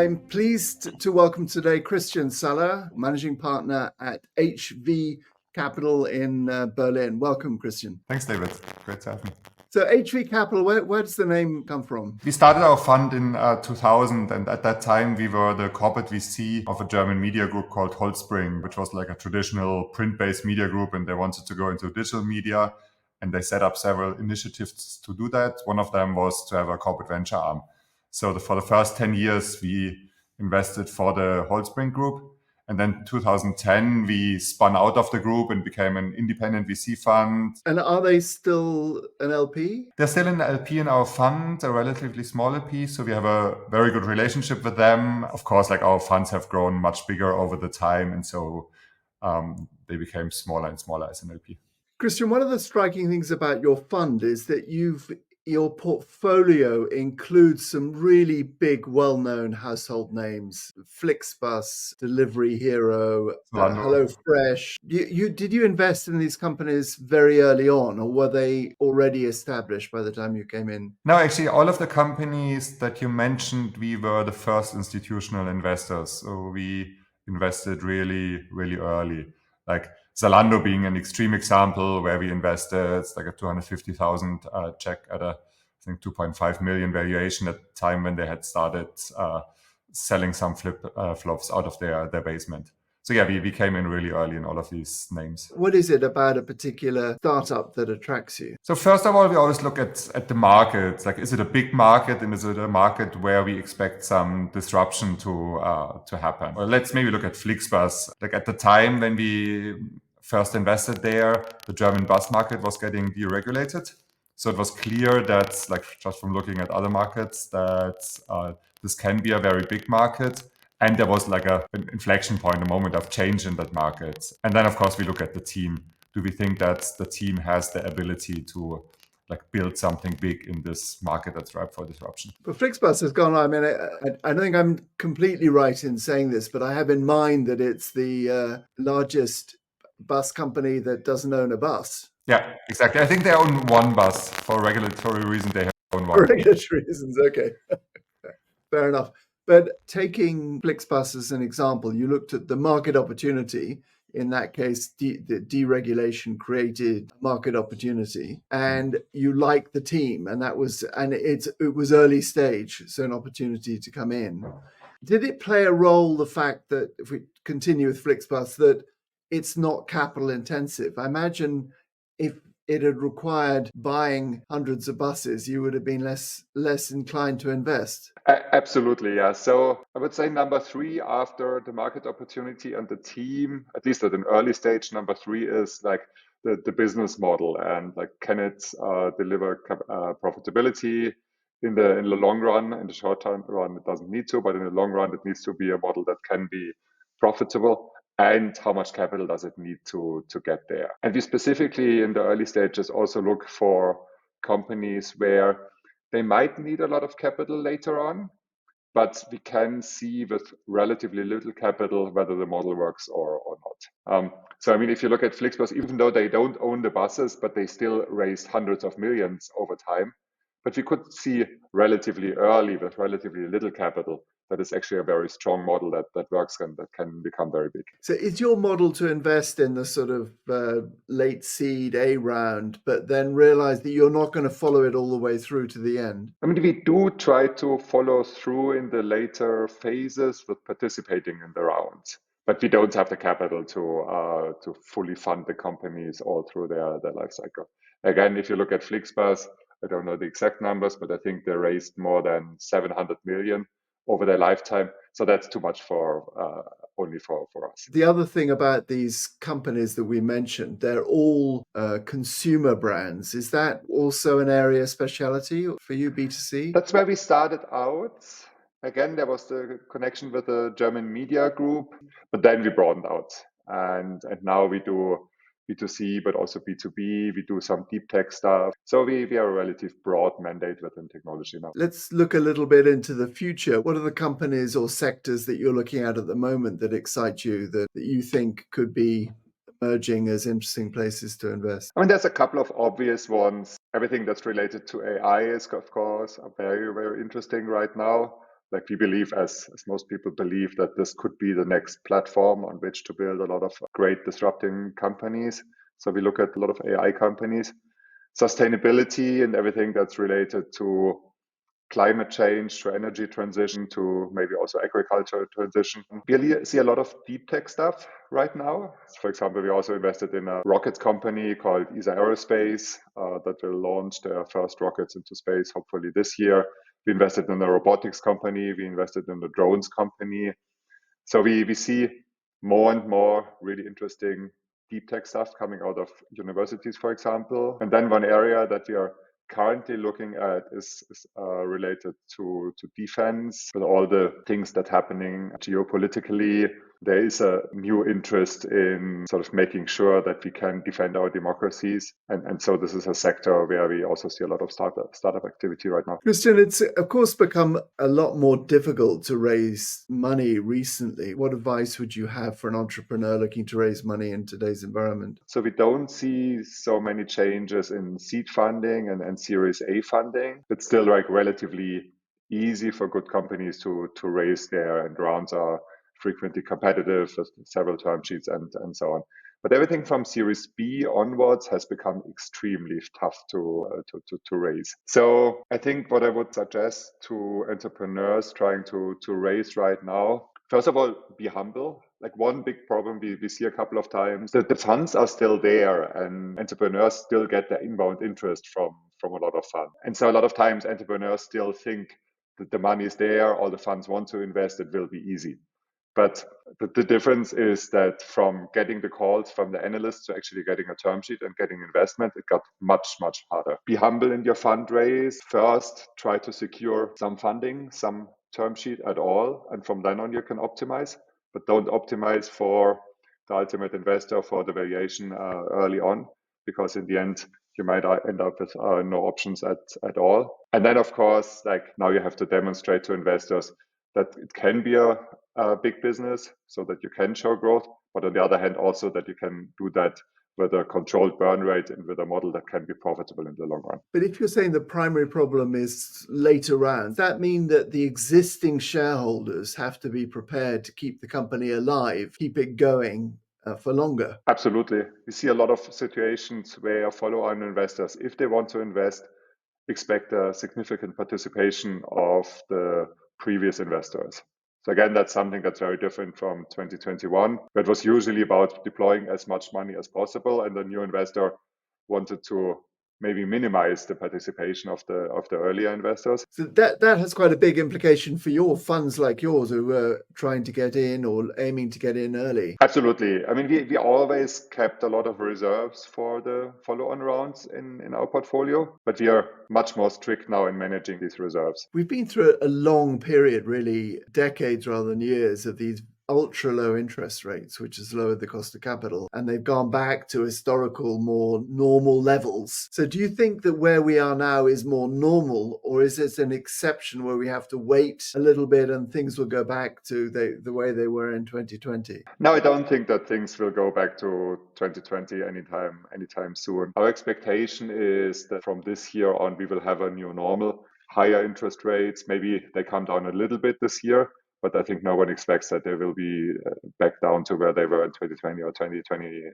I'm pleased to welcome today Christian Saller, managing partner at HV Capital in Berlin. Welcome, Christian. Thanks, David. Great to have me. So HV Capital, where does the name come from? We started our fund in 2000, and at that time we were the corporate VC of a German media group called Holzbring, which was like a traditional print-based media group, and they wanted to go into digital media, and they set up several initiatives to do that. One of them was to have a corporate venture arm. So for the first 10 years, we invested for the Holzbring group. And then 2010, we spun out of the group and became an independent VC fund. And are they still an LP? They're still an LP in our fund, a relatively small LP. So we have a very good relationship with them. Of course, like our funds have grown much bigger over the time. And so they became smaller and smaller as an LP. Christian, one of the striking things about your fund is that your portfolio includes some really big, well-known household names: Flixbus, Delivery Hero, HelloFresh. Did you invest in these companies very early on, or were they already established by the time you came in? No, actually, all of the companies that you mentioned, we were the first institutional investors. So we invested really, really early. Like Zalando being an extreme example where we invested like a 250,000 check at I think 2.5 million valuation at the time when they had started selling some flops out of their basement. So yeah, we came in really early in all of these names. What is it about a particular startup that attracts you? So first of all, we always look at the market. Like, is it a big market, and is it a market where we expect some disruption to happen? Well, let's maybe look at Flixbus. Like at the time when we first invested there, the German bus market was getting deregulated. So it was clear that, like just from looking at other markets, that this can be a very big market. And there was like an inflection point, a moment of change in that market. And then, of course, we look at the team. Do we think that the team has the ability to like build something big in this market that's ripe for disruption? But Flixbus has gone. I mean, I don't think I'm completely right in saying this, but I have in mind that it's the largest bus company that doesn't own a bus. Yeah, exactly. I think they own one bus for regulatory reasons. They own one. For regulatory reasons, okay. Fair enough. But taking Flixbus as an example, you looked at the market opportunity. In that case, the deregulation created market opportunity, and you liked the team, and it was early stage, so an opportunity to come in. Did it play a role, the fact that, if we continue with Flixbus, that it's not capital intensive? I imagine if it had required buying hundreds of buses, you would have been less inclined to invest. Absolutely, yeah. So I would say number three after the market opportunity and the team, at least at an early stage, number three is like the business model, and like can it deliver profitability in the long run. In the short term run, it doesn't need to, but in the long run, it needs to be a model that can be profitable. And how much capital does it need to get there? And we specifically in the early stages also look for companies where they might need a lot of capital later on, but we can see with relatively little capital whether the model works or not. So I mean, if you look at Flixbus, even though they don't own the buses, but they still raised hundreds of millions over time. But we could see relatively early with relatively little capital that is actually a very strong model that works and that can become very big. So is your model to invest in the sort of late seed A round, but then realize that you're not going to follow it all the way through to the end? I mean, we do try to follow through in the later phases with participating in the rounds, but we don't have the capital to fully fund the companies all through their life cycle. Again, if you look at Flixbus, I don't know the exact numbers, but I think they raised more than 700 million over their lifetime. So that's too much for only for us. The other thing about these companies that we mentioned, they're all consumer brands. Is that also an area of speciality for you, B2C? That's where we started out. Again, there was the connection with the German media group, but then we broadened out. And now we do B2C, but also B2B. We do some deep tech stuff. So we are a relative broad mandate within technology now. Let's look a little bit into the future. What are the companies or sectors that you're looking at the moment that excite you, that you think could be emerging as interesting places to invest? I mean, there's a couple of obvious ones. Everything that's related to AI is, of course, very, very interesting right now. Like we believe, as most people believe, that this could be the next platform on which to build a lot of great disrupting companies. So we look at a lot of AI companies, sustainability and everything that's related to climate change, to energy transition, to maybe also agriculture transition. We really see a lot of deep tech stuff right now. For example, we also invested in a rockets company called ESA Aerospace that will launch their first rockets into space, hopefully this year. We invested in a robotics company. We invested in a drones company. So we see more and more really interesting deep tech stuff coming out of universities, for example. And then one area that we are currently looking at is related to defense. With all the things that happening geopolitically, there is a new interest in sort of making sure that we can defend our democracies. And so this is a sector where we also see a lot of startup activity right now. Christian, it's of course become a lot more difficult to raise money recently. What advice would you have for an entrepreneur looking to raise money in today's environment? So we don't see so many changes in seed funding and Series A funding. It's still like relatively easy for good companies to raise there, and rounds are frequently competitive with several term sheets and so on. But everything from Series B onwards has become extremely tough to raise. So I think what I would suggest to entrepreneurs trying to raise right now, first of all, be humble. Like one big problem we see a couple of times, that the funds are still there and entrepreneurs still get the inbound interest from a lot of funds. And so a lot of times entrepreneurs still think that the money is there, all the funds want to invest, it will be easy. But the difference is that from getting the calls from the analysts to actually getting a term sheet and getting investment, it got much, much harder. Be humble in your fundraise. First, try to secure some funding, some term sheet at all. And from then on, you can optimize. But don't optimize for the ultimate investor for the valuation early on, because in the end, you might end up with no options at all. And then, of course, like now you have to demonstrate to investors that it can be a big business so that you can show growth, but on the other hand, also that you can do that with a controlled burn rate and with a model that can be profitable in the long run. But if you're saying the primary problem is later rounds, does that mean that the existing shareholders have to be prepared to keep the company alive, keep it going for longer? Absolutely. We see a lot of situations where follow-on investors, if they want to invest, expect a significant participation of the previous investors. So again, that's something that's very different from 2021, where it was usually about deploying as much money as possible, and the new investor wanted to maybe minimize the participation of the earlier investors. So that has quite a big implication for your funds like yours who are trying to get in or aiming to get in early. Absolutely. I mean, we always kept a lot of reserves for the follow-on rounds in our portfolio, but we are much more strict now in managing these reserves. We've been through a long period, really decades rather than years, of these ultra low interest rates, which has lowered the cost of capital, and they've gone back to historical, more normal levels. So do you think that where we are now is more normal, or is this an exception where we have to wait a little bit and things will go back to the way they were in 2020? No, I don't think that things will go back to 2020 anytime soon. Our expectation is that from this year on, we will have a new normal, higher interest rates. Maybe they come down a little bit this year, but I think no one expects that they will be back down to where they were in 2020 or 2021.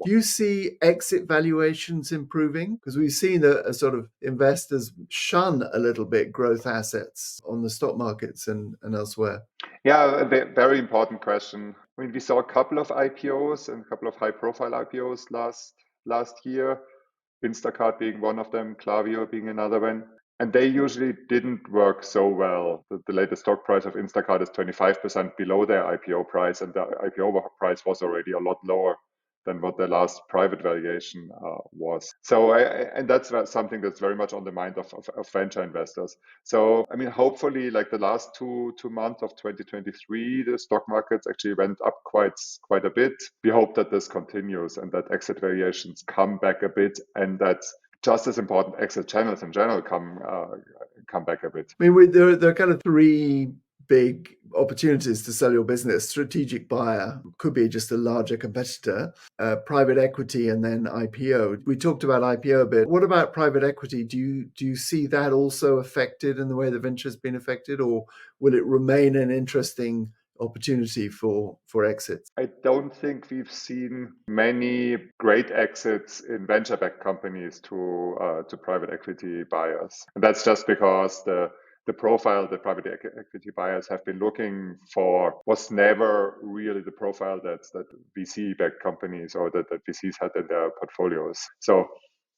Do you see exit valuations improving? Because we've seen a sort of investors shun a little bit growth assets on the stock markets and elsewhere. Yeah, a very important question. I mean, we saw a couple of IPOs and a couple of high-profile IPOs last year, Instacart being one of them, Klaviyo being another one. And they usually didn't work so well. The latest stock price of Instacart is 25% below their IPO price, and the IPO price was already a lot lower than what the last private valuation was. So, and that's something that's very much on the mind of venture investors. So, I mean, hopefully, like the last two months of 2023, the stock markets actually went up quite a bit. We hope that this continues and that exit valuations come back a bit, and that just as important, exit channels in general come back a bit. I mean, there are kind of three big opportunities to sell your business. Strategic buyer could be just a larger competitor, private equity, and then IPO. We talked about IPO a bit. What about private equity? Do you see that also affected in the way that venture has been affected, or will it remain an interesting opportunity for exits? I don't think we've seen many great exits in venture-backed companies to private equity buyers, and that's just because the profile that private equity buyers have been looking for was never really the profile that VC-backed companies or that VCs had in their portfolios. So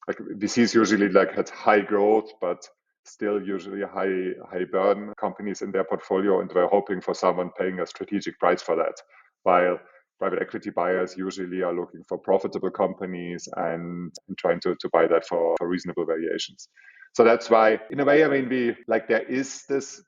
like VCs usually like had high growth, but still usually high burn companies in their portfolio, and we're hoping for someone paying a strategic price for that. While private equity buyers usually are looking for profitable companies and trying to buy that for reasonable valuations. So that's why, in a way, I mean, there is this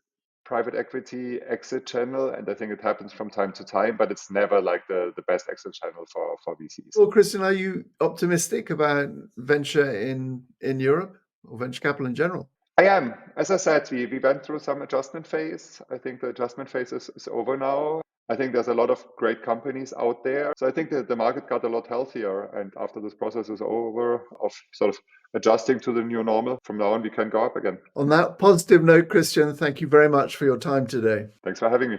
private equity exit channel, and I think it happens from time to time, but it's never like the best exit channel for VCs. Well, Christian, are you optimistic about venture in Europe or venture capital in general? I am. As I said, we went through some adjustment phase. I think the adjustment phase is over now. I think there's a lot of great companies out there. So I think that the market got a lot healthier. And after this process is over of sort of adjusting to the new normal, from now on, we can go up again. On that positive note, Christian, thank you very much for your time today. Thanks for having me.